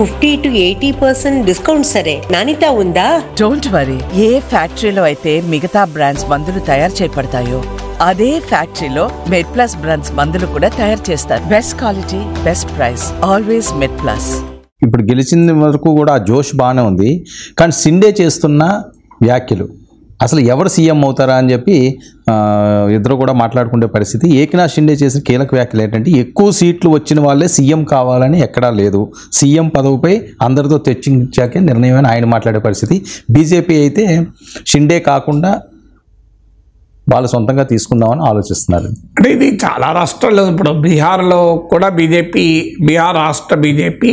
50 to 80% discount సరే, నాణ్యత ఉందా? Don't worry. ఏ ఫ్యాక్టరీలో అయితే మిగతా బ్రాండ్స్ మందులు తయారు చేయబడతాయో అదే ఫ్యాక్టరీలో మెడ్ప్లస్ బ్రాండ్స్ మందులు కూడా తయారు చేస్తారు. Best quality, best price, always MedPlus. ఇప్పుడు గెలిచిన వరకు కూడా ఆ జోష్ బాగానే ఉంది, కానీ షిండే చేస్తున్న వ్యాఖ్యలు అసలు ఎవరు సీఎం అవుతారా అని చెప్పి ఇద్దరు కూడా మాట్లాడుకునే పరిస్థితి. ఏకనాథ్ షిండే చేసిన కీలక వ్యాఖ్యలు ఏంటంటే ఎక్కువ సీట్లు వచ్చిన వాళ్ళే సీఎం కావాలని ఎక్కడా లేదు, సీఎం పదవిపై అందరితో చర్చించాకే నిర్ణయం అని ఆయన మాట్లాడే పరిస్థితి. బీజేపీ అయితే షిండే కాకుండా వాళ్ళు సొంతంగా తీసుకుందామని ఆలోచిస్తున్నారు. అంటే ఇది చాలా రాష్ట్రాల్లో, ఇప్పుడు బీహార్లో కూడా బీహార్ రాష్ట్ర బీజేపీ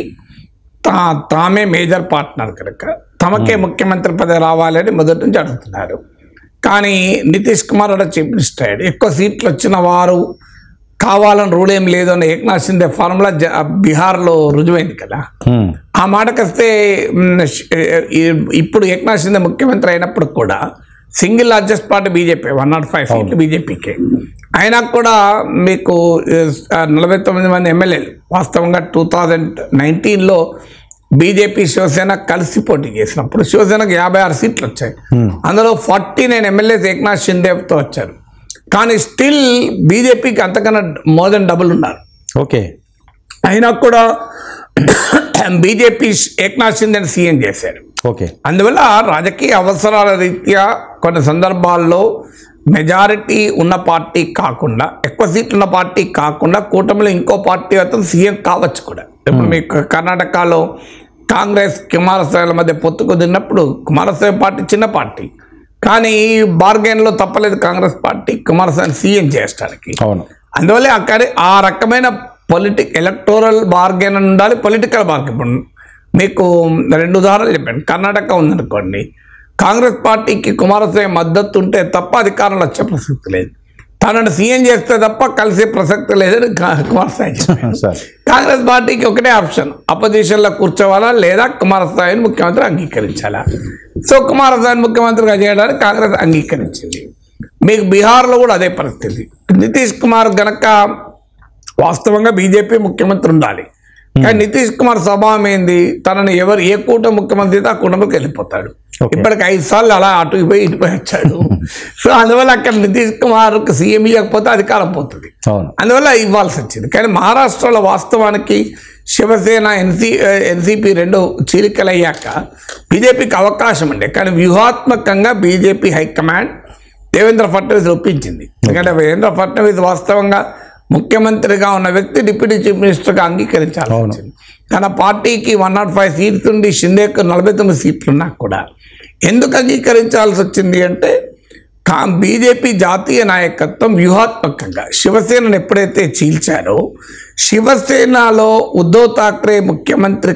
తామే మేజర్ పార్ట్నర్ కనుక తమకే ముఖ్యమంత్రి పదవి రావాలని మొదటి నుంచి అడుగుతున్నారు. కానీ నితీష్ కుమార్ కూడా చీఫ్ మినిస్టర్ అయ్యాడు, ఎక్కువ సీట్లు వచ్చిన వారు కావాలని రూల్ ఏం లేదు అని ఏకనాథ్ షిండే ఫార్ములా బీహార్లో రుజువైంది కదా. ఆ మాటకొస్తే ఇప్పుడు ఏకనాథ్ షిండే ముఖ్యమంత్రి అయినప్పుడు కూడా సింగిల్ లార్జెస్ట్ పార్టీ బీజేపీ, 105 సీట్లు బీజేపీకే. అయినా కూడా మీకు 49 మంది ఎమ్మెల్యేలు. వాస్తవంగా 2019లో బీజేపీ శివసేన కలిసి పోటీ చేసినప్పుడు శివసేనకు 56 సీట్లు వచ్చాయి. అందులో 49 ఎమ్మెల్యేస్ ఏకనాథ్ షిండేతో వచ్చారు. కానీ స్టిల్ బీజేపీకి అంతకన్నా మోర్ దెన్ డబుల్ ఉన్నారు. ఓకే, అయినా కూడా బీజేపీ ఏకనాథ్ షిండేని సీఎం చేశారు. ఓకే, అందువల్ల రాజకీయ అవసరాల రీత్యా కొన్ని సందర్భాల్లో మెజారిటీ ఉన్న పార్టీ కాకుండా, ఎక్కువ సీట్లు ఉన్న పార్టీ కాకుండా కూటమిలో ఇంకో పార్టీ అతను సీఎం కావచ్చు కూడా. ఇప్పుడు మీకు కర్ణాటకలో కాంగ్రెస్ కుమారస్వామి మధ్య పొత్తు కుదిరినప్పుడు కుమారస్వామి పార్టీ చిన్న పార్టీ, కానీ బార్గెన్లో తప్పలేదు కాంగ్రెస్ పార్టీ కుమారస్వామి సీఎం చేయడానికి. అందువల్ల అక్కడ ఆ రకమైన ఎలక్టోరల్ బార్గెన్ ఉండాలి, పొలిటికల్ బార్గెన్. మీకు 2 ఉదాహరణలు చెప్పాను. కర్ణాటక ఉందనుకోండి, కాంగ్రెస్ పార్టీకి కుమారస్వామి మద్దతు ఉంటే తప్ప అధికారంలో వచ్చే ప్రసక్తి లేదు, తనను సీఎం చేస్తే తప్ప కలిసే ప్రసక్తి లేదని కుమారస్వామి చెప్పారు. కాంగ్రెస్ పార్టీకి ఒకటే ఆప్షన్, అపోజిషన్లో కూర్చోవాలా లేదా కుమారస్వామిని ముఖ్యమంత్రి అంగీకరించాలా. సో కుమారస్వామిని ముఖ్యమంత్రిగా చేయడానికి కాంగ్రెస్ అంగీకరించింది. మీకు బీహార్లో కూడా అదే పరిస్థితి. నితీష్ కుమార్ గనక వాస్తవంగా బీజేపీ ముఖ్యమంత్రి ఉండాలి, కానీ నితీష్ కుమార్ స్వభావం ఏంది, తనని ఏ కూటమి ముఖ్యమంత్రి ఆ కూటమికి వెళ్ళిపోతాడు. ఇప్పటికి 5 సార్లు అలా అటు పోయి వచ్చాడు. సో అందువల్ల అక్కడ నితీష్ కుమార్కి సీఎం ఇవ్వకపోతే అధికారం పోతుంది, అందువల్ల ఇవ్వాల్సి వచ్చింది. కానీ మహారాష్ట్రలో వాస్తవానికి శివసేన ఎన్సీపీ 2 చీలికలు అయ్యాక బీజేపీకి అవకాశం ఉండే, కానీ వ్యూహాత్మకంగా బీజేపీ హైకమాండ్ దేవేంద్ర ఫడ్నవీస్ ఒప్పించింది. ఎందుకంటే దేవేంద్ర ఫడ్నవీస్ వాస్తవంగా ముఖ్యమంత్రిగా ఉన్న వ్యక్తి డిప్యూటీ చీఫ్ మినిస్టర్గా అంగీకరించాల్సి వచ్చింది. తన పార్టీకి 105 సీట్లు ఉండి షిండేకు 49 సీట్లు ఉన్నా కూడా ఎందుకు అంగీకరించాల్సి వచ్చింది అంటే బీజేపీ జాతీయ నాయకత్వం వ్యూహాత్మకంగా శివసేనను ఎప్పుడైతే చీల్చారో, శివసేనలో ఉద్ధవ్ ఠాక్రే ముఖ్యమంత్రి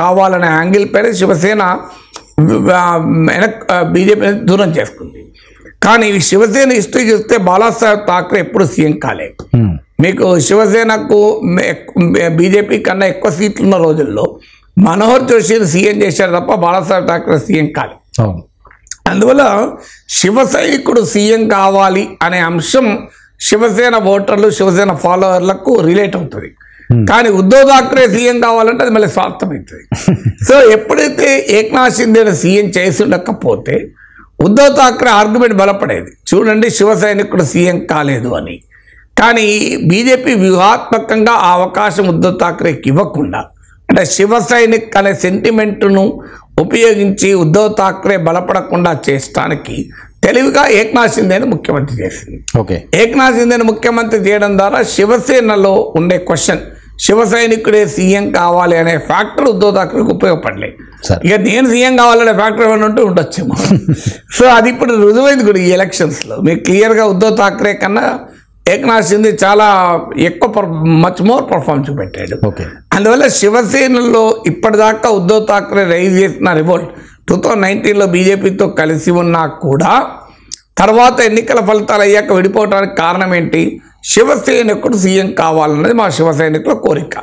కావాలనే యాంగిల్ పైన శివసేన బీజేపీని దూరం చేసుకుంది. కానీ శివసేన హిస్టరీ చూస్తే బాలాసాహెబ్ ఠాక్రే ఎప్పుడు సీఎం కాలేదు. మీకు శివసేనకు బీజేపీ కన్నా ఎక్కువ సీట్లు ఉన్న రోజుల్లో మనోహర్ జోషిని సీఎం చేశారు తప్ప బాలాసాహెబ్ ఠాక్రే సీఎం కాలేదు. అందువల్ల శివ సైనికుడు సీఎం కావాలి అనే అంశం శివసేన ఓటర్లు, శివసేన ఫాలోవర్లకు రిలేట్ అవుతుంది. కానీ ఉద్ధవ్ ఠాక్రే సీఎం కావాలంటే అది మళ్ళీ స్వార్థమవుతుంది. సో ఎప్పుడైతే ఏకనాథ్ షిండేని సీఎం చేసి ఉండకపోతే ఉద్ధవ్ ఠాక్రే ఆర్గ్యుమెంట్ బలపడేది, చూడండి శివ సైనికుడు సీఎం కాలేదు అని. కానీ బీజేపీ వ్యూహాత్మకంగా ఆ అవకాశం ఉద్ధవ్ ఠాక్రేకి ఇవ్వకుండా, అంటే శివ సైనిక్ అనే సెంటిమెంట్ను ఉపయోగించి ఉద్ధవ్ ఠాక్రే బలపడకుండా చేయడానికి తెలివిగా ఏకనాథ్ షిండేని ముఖ్యమంత్రి చేసింది. ఏకనాథ్ షిండేని ముఖ్యమంత్రి చేయడం ద్వారా శివసేనలో ఉండే క్వశ్చన్, శివ సైనికుడే సీఎం కావాలి అనే ఫ్యాక్టర్ ఉద్ధవ్ ఠాక్రేకి ఉపయోగపడలేదు. ఇక నేను సీఎం కావాలనే ఫ్యాక్టర్ ఏమైనా ఉంటే ఉండొచ్చేమో. సో అది ఇప్పుడు రుజువైంది కూడా ఈ ఎలక్షన్స్లో. మీకు క్లియర్గా ఉద్ధవ్ ఠాక్రే కన్నా ఏకనాథ్ షిండే చాలా ఎక్కువ మచ్ మోర్ పర్ఫార్మ్ చూపెట్టాడు. అందువల్ల శివసేనలో ఇప్పటిదాకా ఉద్ధవ్ ఠాక్రే రైజ్ చేసిన రివోల్ట్ 2019లో బీజేపీతో కలిసి ఉన్నా కూడా తర్వాత ఎన్నికల ఫలితాలు అయ్యాక విడిపోవడానికి కారణం ఏంటి, శివసేనకుడు సీఎం కావాలన్నది మా శివసైనికుల కోరిక.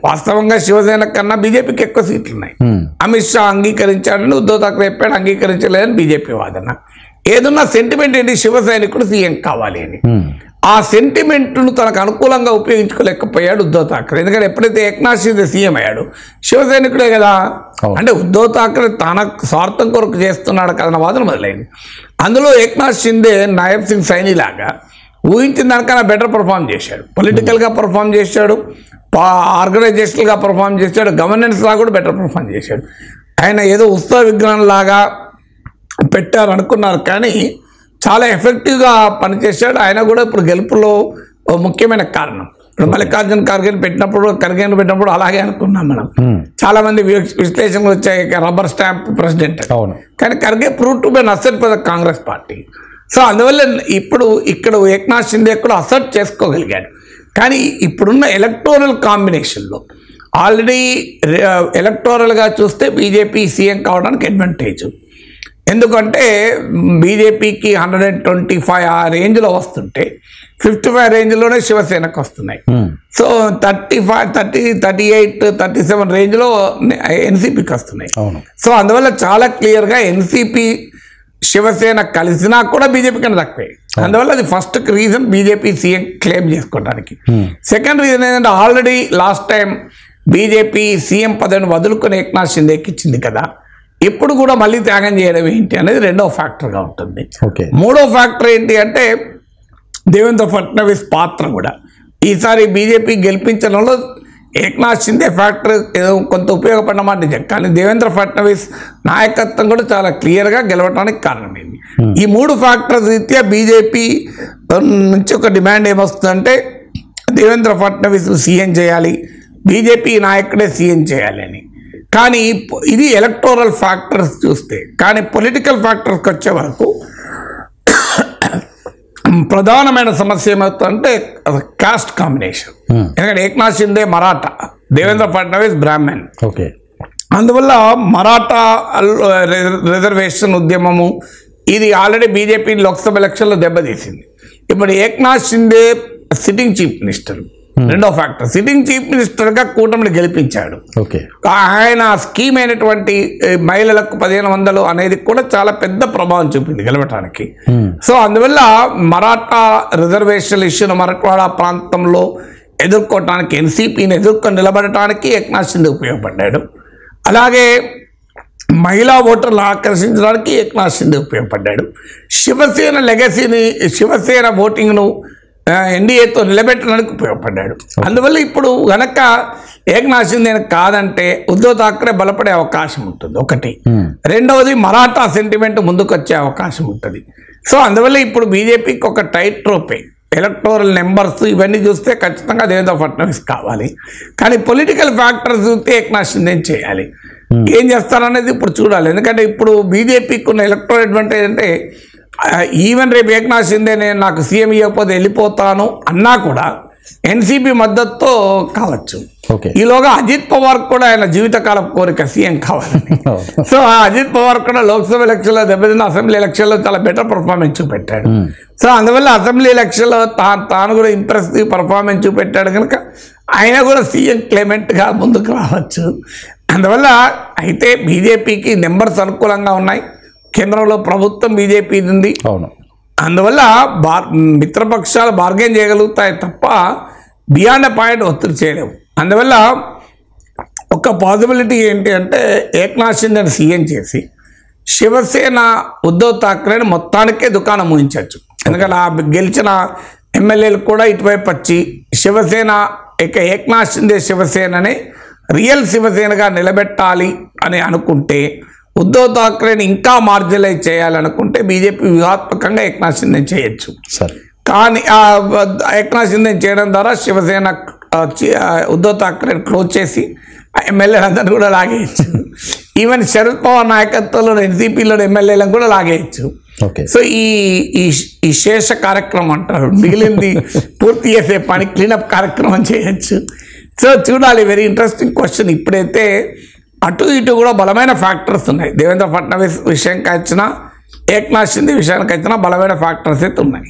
వాస్తవంగా శివసేన కన్నా బీజేపీకి ఎక్కువ సీట్లు ఉన్నాయి. అమిత్ షా అంగీకరించాడని ఉద్ధవ్ ఠాక్రే చెప్పాడు, అంగీకరించలేదని బీజేపీ వాదన. ఏదన్నా సెంటిమెంట్ ఏంటి, శివ సైనికుడు సీఎం కావాలి అని. ఆ సెంటిమెంట్ను తనకు అనుకూలంగా ఉపయోగించుకోలేకపోయాడు ఉద్ధవ్ ఠాక్రే. ఎందుకంటే ఎప్పుడైతే ఏక్నాథ్ షిండే సీఎం అయ్యాడు, శివసైనికుడే కదా, అంటే ఉద్ధవ్ ఠాక్రే తన స్వార్థం కొరకు చేస్తున్నాడు కదన్న వాదన మొదలైంది. అందులో ఏక్నాథ్ షిండే నాయబ్ సింగ్ సైని లాగా ఊహించిన దానికన్నా బెటర్ పర్ఫామ్ చేశాడు. పొలిటికల్గా పర్ఫామ్ చేశాడు, ఆర్గనైజేషనల్గా పర్ఫామ్ చేశాడు, గవర్నెన్స్ లాగా కూడా బెటర్ పర్ఫామ్ చేశాడు. ఆయన ఏదో ఉత్సవ విగ్రహం లాగా పెట్టారు అనుకున్నారు, కానీ చాలా ఎఫెక్టివ్గా పనిచేశాడు. ఆయన కూడా ఇప్పుడు గెలుపులో ముఖ్యమైన కారణం. ఇప్పుడు మల్లికార్జున ఖర్గేని పెట్టినప్పుడు అలాగే అనుకున్నాం మనం. చాలా మంది విశ్లేషణలు వచ్చాయి, రబ్బర్ స్టాంప్ ప్రెసిడెంట్. కానీ Kharge prove to be an asset for the Congress party. So అందువల్ల ఇప్పుడు ఇక్కడ ఏక్నాథ్ షిండే కూడా అసెట్ చేసుకోగలిగాడు. కానీ ఇప్పుడున్న ఎలక్టోరల్ కాంబినేషన్లో ఆల్రెడీ ఎలక్టోరల్గా చూస్తే బీజేపీ సీఎం కావడానికి అడ్వాంటేజ్. ఎందుకంటే బీజేపీకి 125 ఆ రేంజ్లో వస్తుంటే 55 రేంజ్లోనే శివసేనకు వస్తున్నాయి. సో 35, 30, 38, 37 రేంజ్లో ఎన్సీపీకి వస్తున్నాయి. సో అందువల్ల చాలా క్లియర్గా ఎన్సీపీ శివసేన కలిసినా కూడా బీజేపీ కన్నా తక్కువే. అందువల్ల అది first reason BJP CM claim చేసుకోవడానికి. సెకండ్ రీజన్ ఏంటంటే already last time BJP CM పదవిని వదులుకొని ఏక్నాథ్ షిండేకి ఇచ్చింది కదా, ఇప్పుడు కూడా మళ్ళీ త్యాగం చేయడం ఏంటి అనేది రెండవ ఫ్యాక్టర్గా ఉంటుంది. మూడో ఫ్యాక్టర్ ఏంటి అంటే దేవేంద్ర ఫడ్నవీస్ పాత్ర కూడా ఈసారి బీజేపీ గెలిపించడంలో ఏక్నాథ్ షిండే ఫ్యాక్టర్ ఏదో కొంత ఉపయోగపడమాట నిజం, కానీ దేవేంద్ర ఫడ్నవీస్ నాయకత్వం కూడా చాలా క్లియర్గా గెలవడానికి కారణమైంది. ఈ మూడు ఫ్యాక్టర్స్ రీత్యా బీజేపీ నుంచి ఒక డిమాండ్ ఏమొస్తుందంటే దేవేంద్ర ఫడ్నవీస్ సీఎం చేయాలి, బీజేపీ నాయకుడే సీఎం చేయాలి అని. కానీ ఇది ఎలక్టోరల్ ఫ్యాక్టర్స్ చూస్తే, కానీ పొలిటికల్ ఫ్యాక్టర్స్కి వచ్చే వరకు ప్రధానమైన సమస్య ఏమవుతుందంటే కాస్ట్ కాంబినేషన్. ఎందుకంటే ఏక్నాథ్ షిండే మరాఠా, దేవేంద్ర ఫడ్నవీస్ బ్రాహ్మణ్. అందువల్ల మరాఠా రిజర్వేషన్ ఉద్యమము ఇది ఆల్రెడీ బీజేపీ లోక్సభ ఎలక్షన్లో దెబ్బతీసింది. ఇప్పుడు Eknath Shinde sitting chief minister, రెండో ఫ్యాక్టర్. సిట్టింగ్ చీఫ్ మినిస్టర్గా కూటమిని గెలిపించాడు. ఆయన స్కీమ్ అయినటువంటి మహిళలకు 1500 అనేది కూడా చాలా పెద్ద ప్రభావం చూపింది గెలవటానికి. సో అందువల్ల మరాఠా రిజర్వేషన్ ఇష్యూను మరాఠవాడ ప్రాంతంలో ఎదుర్కోవటానికి, ఎన్సీపీని ఎదుర్కొని నిలబడటానికి ఏక్నాథ్ షిండే ఉపయోగపడ్డాడు. అలాగే మహిళా ఓటర్లు ఆకర్షించడానికి ఏక్నాథ్ షిండే ఉపయోగపడ్డాడు. శివసేన లెగసీని, శివసేన ఓటింగ్ను ఎన్డీఏతో నిలబెట్టడానికి ఉపయోగపడ్డాడు. అందువల్ల ఇప్పుడు గనక ఏక్నాథ్ షిండే కాదంటే ఉద్ధవ్ ఠాక్రే బలపడే అవకాశం ఉంటుంది ఒకటి. రెండవది మరాఠా సెంటిమెంట్ ముందుకు వచ్చే అవకాశం ఉంటుంది. సో అందువల్ల ఇప్పుడు బీజేపీకి ఒక టైట్ ట్రోపే, ఎలక్టోరల్ నెంబర్స్ ఇవన్నీ చూస్తే ఖచ్చితంగా దేవేంద్ర ఫడ్నవీస్ కావాలి. కానీ పొలిటికల్ ఫ్యాక్టర్స్ చూస్తే ఏక్నాథ్ షిండే చేయాలి. ఏం చేస్తారనేది ఇప్పుడు చూడాలి. ఎందుకంటే ఇప్పుడు బీజేపీకి ఉన్న ఎలక్టోరల్ అడ్వాంటేజ్ అంటే ఈవెన్ రేపు ఏక్నాథ్ షిండే నేను నాకు సీఎం ఇవ్వకపోతే వెళ్ళిపోతాను అన్నా కూడా ఎన్సీపీ మద్దతుతో కావచ్చు. ఈలోగా అజిత్ పవార్ కూడా ఆయన జీవితకాల కోరిక సీఎం కావాలని. సో ఆ అజిత్ పవార్ కూడా లోక్సభ ఎలక్షన్లో దెబ్బతిన్న అసెంబ్లీ ఎలక్షన్లో చాలా బెటర్ పర్ఫార్మెన్స్ చూపెట్టాడు. సో అందువల్ల అసెంబ్లీ ఎలక్షన్లో తాను కూడా ఇంప్రెసివ్ పర్ఫార్మెన్స్ చూపెట్టాడు కనుక ఆయన కూడా సీఎం క్లెమెంట్గా ముందుకు రావచ్చు. అందువల్ల అయితే బీజేపీకి నెంబర్స్ అనుకూలంగా ఉన్నాయి, కేంద్రంలో ప్రభుత్వం బీజేపీ ఉంది. అందువల్ల మిత్రపక్షాలు బార్గెన్ చేయగలుగుతాయి తప్ప బియాండ్ ఎ పాయింట్ ఒత్తిడి చేయలేవు. అందువల్ల ఒక పాసిబిలిటీ ఏంటి అంటే ఏక్నాథ్ షిండేని సీఎం చేసి శివసేన ఉద్ధవ్ ఠాక్రేని మొత్తానికే దుకాణం ఊహించవచ్చు. ఎందుకంటే ఆ గెలిచిన ఎమ్మెల్యేలు కూడా ఇటువైపు వచ్చి శివసేన ఇక ఏక్నాథ్ షిండే శివసేనని రియల్ శివసేనగా నిలబెట్టాలి అని అనుకుంటే, ఉద్ధవ్ ఠాక్రేని ఇంకా మార్జినలైజ్ చేయాలనుకుంటే బీజేపీ వ్యూహాత్మకంగా ఏక్నాథ్ షిండే చేయొచ్చు. కానీ ఏక్నాథ్ షిండే చేయడం ద్వారా శివసేన ఉద్ధవ్ ఠాక్రేని క్లోజ్ చేసి ఎమ్మెల్యేలందరినీ కూడా లాగేయచ్చు. ఈవెన్ శరద్ పవార్ నాయకత్వంలో ఎన్సీపీలో ఎమ్మెల్యేలను కూడా లాగేయచ్చు. సో ఈ శేష కార్యక్రమం అంటారు, మిగిలింది పూర్తి చేసే పని క్లీనప్ కార్యక్రమం చేయొచ్చు. సో చూడాలి, వెరీ ఇంట్రెస్టింగ్ క్వశ్చన్. ఇప్పుడైతే అటు ఇటు కూడా బలమైన ఫ్యాక్టర్స్ ఉన్నాయి. దేవేంద్ర ఫడ్నవీస్ విషయానికి వచ్చినా, ఏక్నాథ్ షిండే విషయానికి వచ్చినా బలమైన ఫ్యాక్టర్స్ అయితే ఉన్నాయి.